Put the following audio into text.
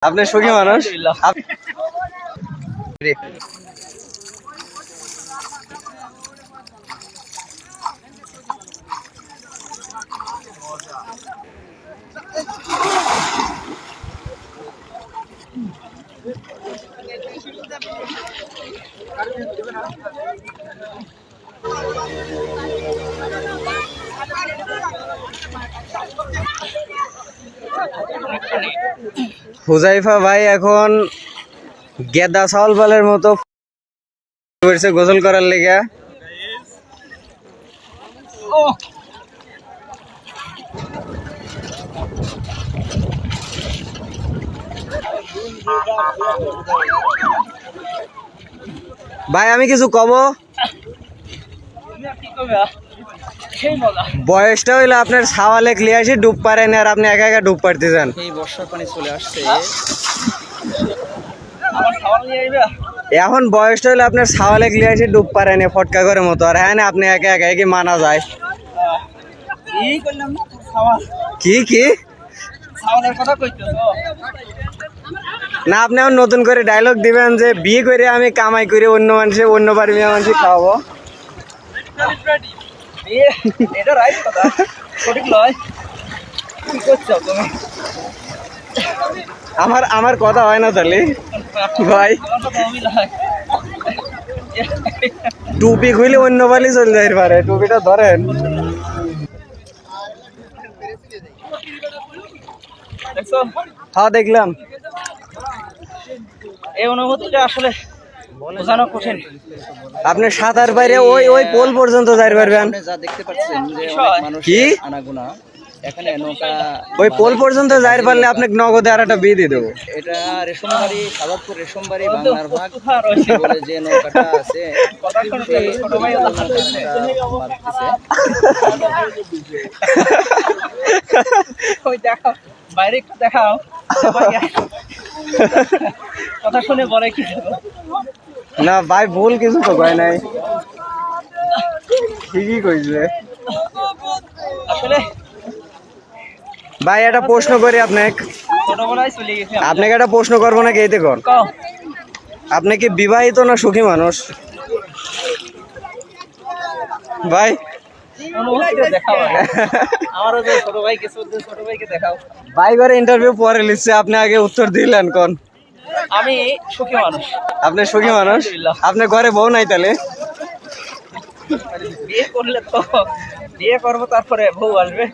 আপনি সুখী মানুষ। হুজাইফা ভাই এখন গেদা চাউল বালের মতো গোসল করার লেগে। ভাই আমি কিছু কব, বয়সটা হইলো আপনার ছাওয়ালে ক্লিয়াসে ডুব পারেন আর আপনি একা একা ডুব পারতে যান। এই বর্ষার পানি চলে আসছে, এখন বয়সটা হইলো আপনার ছাওয়ালে ক্লিয়াসে ডুব পারেন ফটকা করে মতো, আর হ্যাঁ আপনি একা একা কি মানা যায়? কি কি না আপনি এখন নতুন করে ডায়লগ দিবেন যে বিয়ে করে আমি কামাই করে অন্য মানুষে অন্য বাড়ি মেয়ে মানুষ খাওয়াবো। আমার আমার কথা হয় না তাহলে ভাই। টুপি খুলে অন্য বাড়ি চলে যাই পারে, টুপিটা ধরেন। হ্যাঁ দেখলাম। এই অনুভূতিটা আসলে বোঝানো কঠিন। আপনি সাঁতার বাইরে ওই ওই পোল পর্যন্ত যাই পারবেন। যা দেখতে পাচ্ছেন যে মানুষ কি আনাগোনা, এখানে নৌকা ওই পোল পর্যন্ত যাই পারলে আপনাকে নগদে আর একটা বিয়ে দিয়ে দেবো। এটা রেশমবাড়ি, সাদাতপুর রেশমবাড়ি বাংলার ভাগ বলে যে নৌকাটা আছে, দেখাও বাইরে একটু দেখাও, কথা শুনে বলে কি না ভাই ভুল কিছু তো কয় নাই, ঠিকই কইছে। আসলে ভাই একটা প্রশ্ন করি আপনাকে, ছোটবেলায় চলে গেছে। আপনাকে একটা প্রশ্ন করবো নাকি? এই দেখুন, আপনি কি বিবাহিত না সুখী মানুষ? ভাই ভাই করে ইন্টারভিউ পরে লিখছে, আপনি আগে উত্তর দিলেন কোন? আমি সুখী মানুষ। আপনি সুখী মানুষ? আপনার ঘরে বউ নাই তাহলে? বিয়ে করলে তো বিয়ে করবো, তারপরে বউ আসবে।